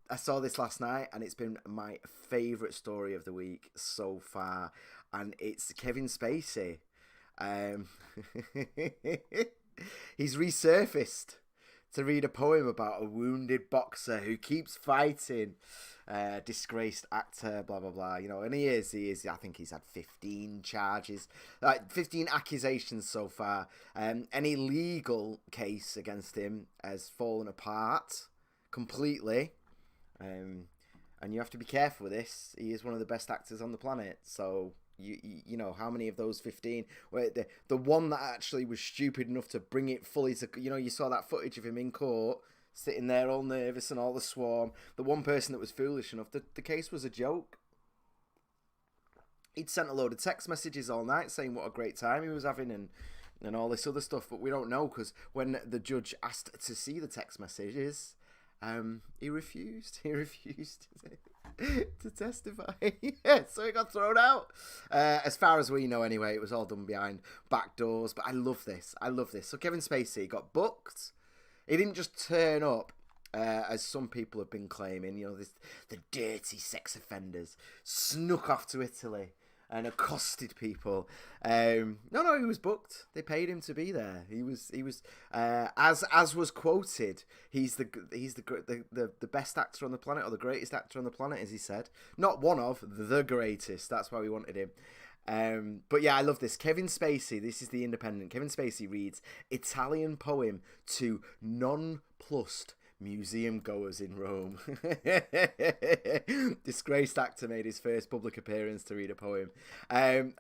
I saw this last night, and it's been my favourite story of the week so far, and it's Kevin Spacey. Um, he's resurfaced to read a poem about a wounded boxer who keeps fighting. Disgraced actor, blah blah blah. And he is. I think he's had 15 charges, 15 accusations so far. Any legal case against him has fallen apart completely. And you have to be careful with this. He is one of the best actors on the planet. So you know how many of those 15? Where the one that actually was stupid enough to bring it fully to, you saw that footage of him in court sitting there all nervous and all the swarm. The one person that was foolish enough, the case was a joke. He'd sent a load of text messages all night saying what a great time he was having and all this other stuff, but we don't know, because when the judge asked to see the text messages, he refused. He refused to testify. Yeah, so he got thrown out. As far as we know, anyway, it was all done behind back doors. But I love this. So Kevin Spacey got booked. He didn't just turn up, as some people have been claiming. The dirty sex offenders snuck off to Italy and accosted people. No, he was booked. They paid him to be there. He was as was quoted. He's the best actor on the planet, or the greatest actor on the planet, as he said. Not one of, the greatest. That's why we wanted him. But yeah, I love this. Kevin Spacey, this is the Independent. Kevin Spacey reads Italian poem to nonplussed museum goers in Rome. Disgraced actor made his first public appearance to read a poem. The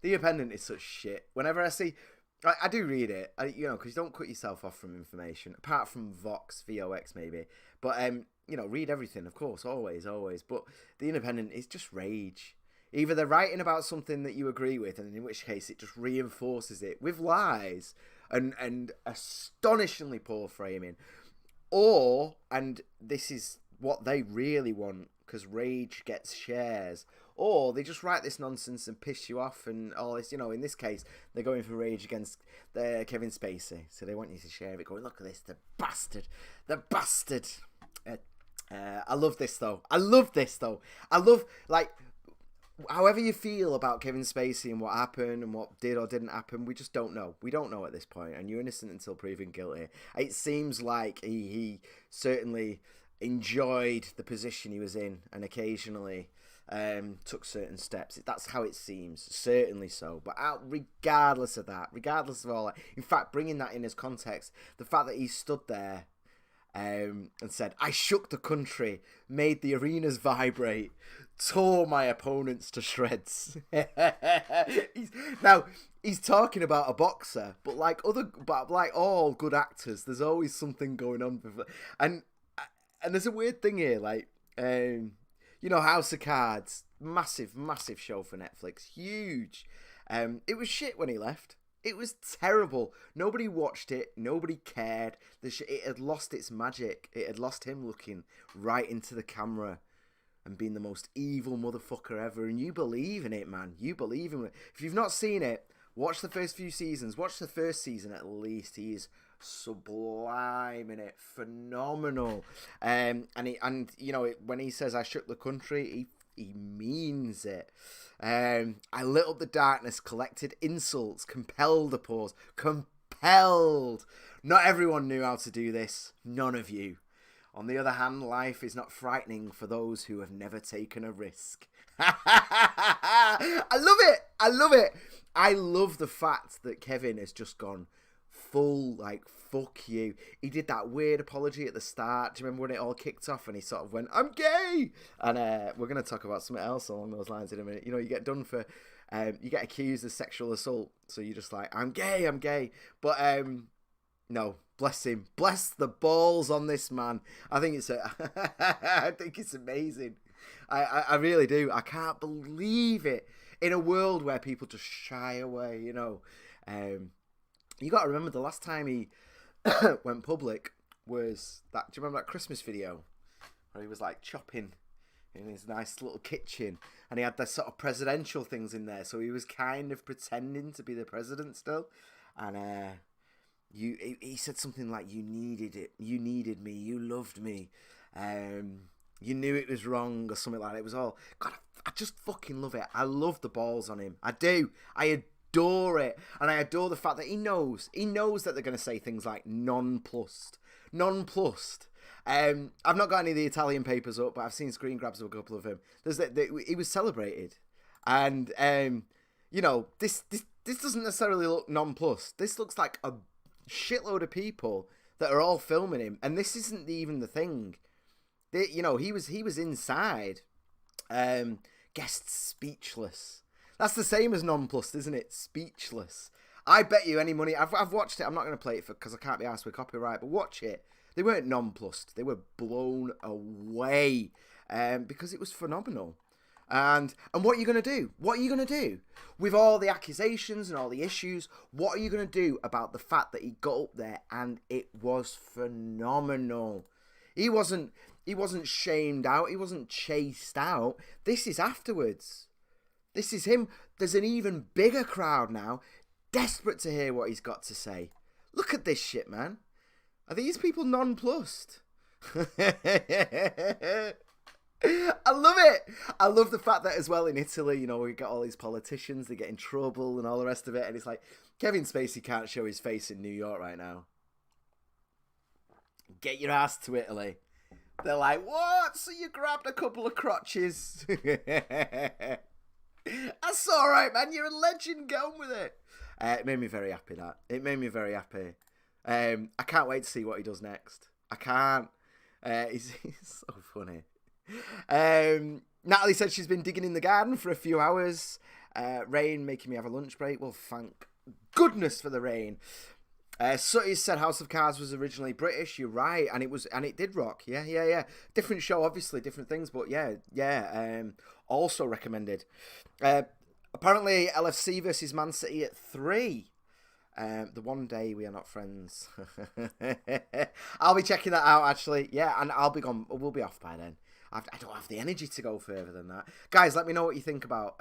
Independent is such shit. Whenever I see, I do read it, because you don't cut yourself off from information, apart from Vox, VOX maybe. But read everything, of course, always. But the Independent is just rage. Either they're writing about something that you agree with, and in which case it just reinforces it with lies and astonishingly poor framing. Or, and this is what they really want, because rage gets shares, or they just write this nonsense and piss you off and all this. In this case, they're going for rage against Kevin Spacey. So they want you to share it, going, look at this, the bastard. I love this, though. I love, however you feel about Kevin Spacey and what happened and what did or didn't happen, we just don't know. We don't know at this point, and you're innocent until proven guilty. It seems like he certainly enjoyed the position he was in, and occasionally took certain steps. That's how it seems, certainly so. But regardless of all that, in fact, bringing that in as context, the fact that he stood there and said, I shook the country, made the arenas vibrate, tore my opponents to shreds. He's talking about a boxer, but like all good actors, there's always something going on. And there's a weird thing here, House of Cards, massive show for Netflix, huge. It was shit when he left. It was terrible. Nobody watched it. Nobody cared. It had lost its magic. It had lost him looking right into the camera and being the most evil motherfucker ever. And you believe in it, man. You believe in it. If you've not seen it, watch the first few seasons. Watch the first season at least. He is sublime in it. Phenomenal. When he says I shook the country, he means it. I lit up the darkness, collected insults, compelled applause. Compelled. Not everyone knew how to do this. None of you. On the other hand, life is not frightening for those who have never taken a risk. I love it. I love the fact that Kevin has just gone full, fuck you. He did that weird apology at the start. Do you remember when it all kicked off and he sort of went, I'm gay? And we're going to talk about something else along those lines in a minute. You get done for, you get accused of sexual assault. So you're just like, I'm gay. But, no, bless him. Bless the balls on this man. I think it's amazing. I really do. I can't believe it. In a world where people just shy away, you got to remember the last time he went public was that. Do you remember that Christmas video where he was chopping in his nice little kitchen and he had the sort of presidential things in there, so he was kind of pretending to be the president still, and he said something like, you needed it, you needed me, you loved me, you knew it was wrong, or something like that. It was all, God, I just fucking love it. I love the balls on him. I do. I adore it. And I adore the fact that he knows that they're going to say things like nonplussed. I've not got any of the Italian papers up, but I've seen screen grabs of a couple of him. He was celebrated. And, this doesn't necessarily look nonplussed. This looks like a shitload of people that are all filming him. And this isn't even the thing. He was inside. Guests speechless. That's the same as nonplussed, isn't it? Speechless. I bet you any money. I've watched it. I'm not going to play it because I can't be asked with copyright. But watch it. They weren't nonplussed. They were blown away because it was phenomenal. And what are you going to do? What are you going to do with all the accusations and all the issues? What are you going to do about the fact that he got up there and it was phenomenal? He wasn't shamed out. He wasn't chased out. This is afterwards. This is him. There's an even bigger crowd now, desperate to hear what he's got to say. Look at this shit, man. Are these people nonplussed? I love it. I love the fact that as well in Italy, we get all these politicians, they get in trouble and all the rest of it. And it's like, Kevin Spacey can't show his face in New York right now. Get your ass to Italy. They're like, what? So you grabbed a couple of crotches? That's all right, man. You're a legend. Get on with it. It made me very happy, that. It made me very happy. I can't wait to see what he does next. I can't. He's so funny. Natalie said she's been digging in the garden for a few hours. Rain making me have a lunch break. Well, thank goodness for the rain. Sutty said House of Cards was originally British. You're right, and it did rock. Yeah. Different show, obviously, different things, but yeah. Also recommended. Apparently, LFC versus Man City at 3. The one day we are not friends. I'll be checking that out, actually. Yeah, and I'll be gone. We'll be off by then. I don't have the energy to go further than that. Guys, let me know what you think about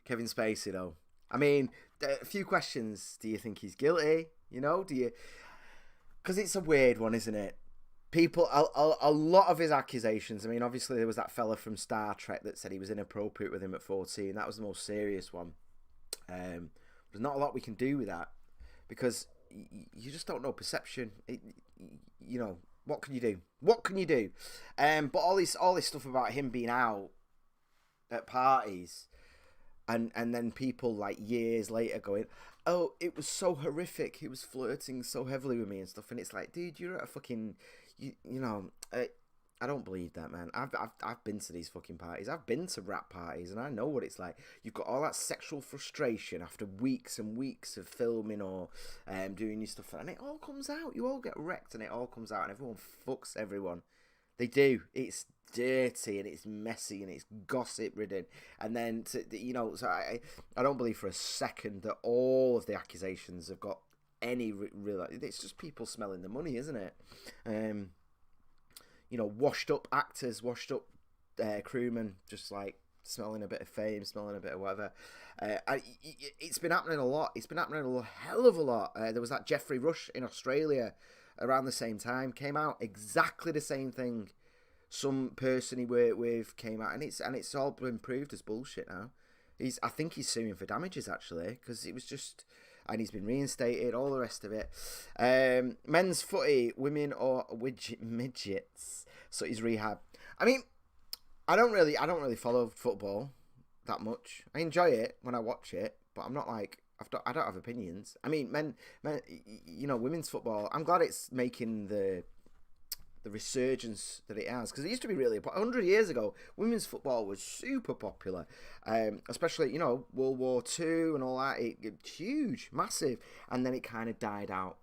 Kevin Spacey, though. I mean, a few questions. Do you think he's guilty? Do you... Because it's a weird one, isn't it? People, a lot of his accusations. I mean, obviously, there was that fella from Star Trek that said he was inappropriate with him at 14. That was the most serious one. There's not a lot we can do with that because you just don't know perception. What can you do? What can you do? But all this stuff about him being out at parties and then people like years later going, oh, it was so horrific. He was flirting so heavily with me and stuff. And it's like, dude, you're at a fucking, I don't believe that, man. I've been to these fucking parties. I've been to rap parties, and I know what it's like. You've got all that sexual frustration after weeks and weeks of filming or doing your stuff, and it all comes out. You all get wrecked, and it all comes out, and everyone fucks everyone. They do. It's dirty, and it's messy, and it's gossip-ridden. And then, so I don't believe for a second that all of the accusations have got any real... It's just people smelling the money, isn't it? Washed up actors, washed up crewmen, just like smelling a bit of fame, smelling a bit of whatever. It's been happening a lot. It's been happening a hell of a lot. There was that Jeffrey Rush in Australia around the same time, came out exactly the same thing. Some person he worked with came out, and it's all been proved as bullshit now. I think he's suing for damages actually, because it was just. And he's been reinstated, all the rest of it. Men's footy, women or midgets. So he's rehab. I mean, I don't really follow football that much. I enjoy it when I watch it, but I'm not like I don't have opinions. I mean, men, women's football. I'm glad it's making the resurgence that it has, because it used to be really 100 years ago. Women's football was super popular, especially World War II and all that. It huge, massive, and then it kind of died out.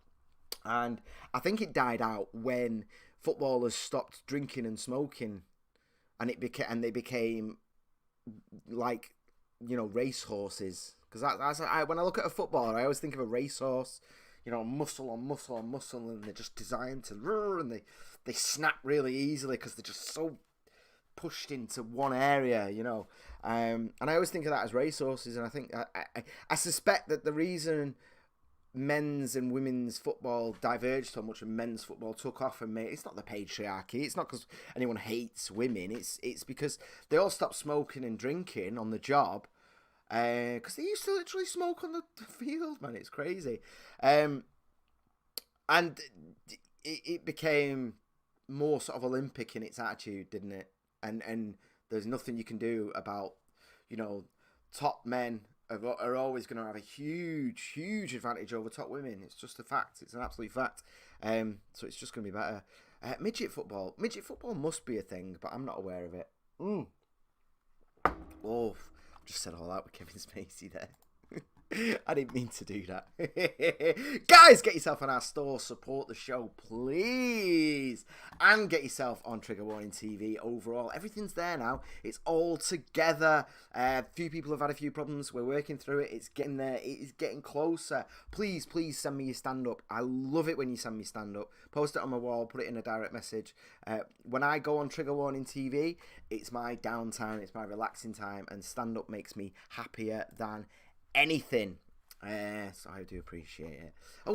And I think it died out when footballers stopped drinking and smoking, and they became like race horses. Because that's when I look at a footballer, I always think of a racehorse. Muscle on muscle on muscle, and they're just designed to roar, and they snap really easily because they're just so pushed into one area, And I always think of that as racehorses, and I think I suspect that the reason men's and women's football diverged so much, and men's football took off and made. It's not the patriarchy. It's not because anyone hates women. It's because they all stopped smoking and drinking on the job, because they used to literally smoke on the field, man. It's crazy, and it became more sort of Olympic in its attitude, didn't it? And there's nothing you can do about, top men are always going to have a huge advantage over top women. It's just a fact. It's an absolute fact. So it's just going to be better. Midget football must be a thing, but I'm not aware of it. Oh, I just said all that with Kevin Spacey there. I didn't mean to do that. Guys, get yourself on our store, support the show, please. And get yourself on Trigger Warning TV overall. Everything's there now. It's all together. A few people have had a few problems. We're working through it. It's getting there. It is getting closer. Please send me your stand-up. I love it when you send me stand-up. Post it on my wall. Put it in a direct message. When I go on Trigger Warning TV, it's my downtime. It's my relaxing time. And stand-up makes me happier than anything. So I do appreciate it. Oh,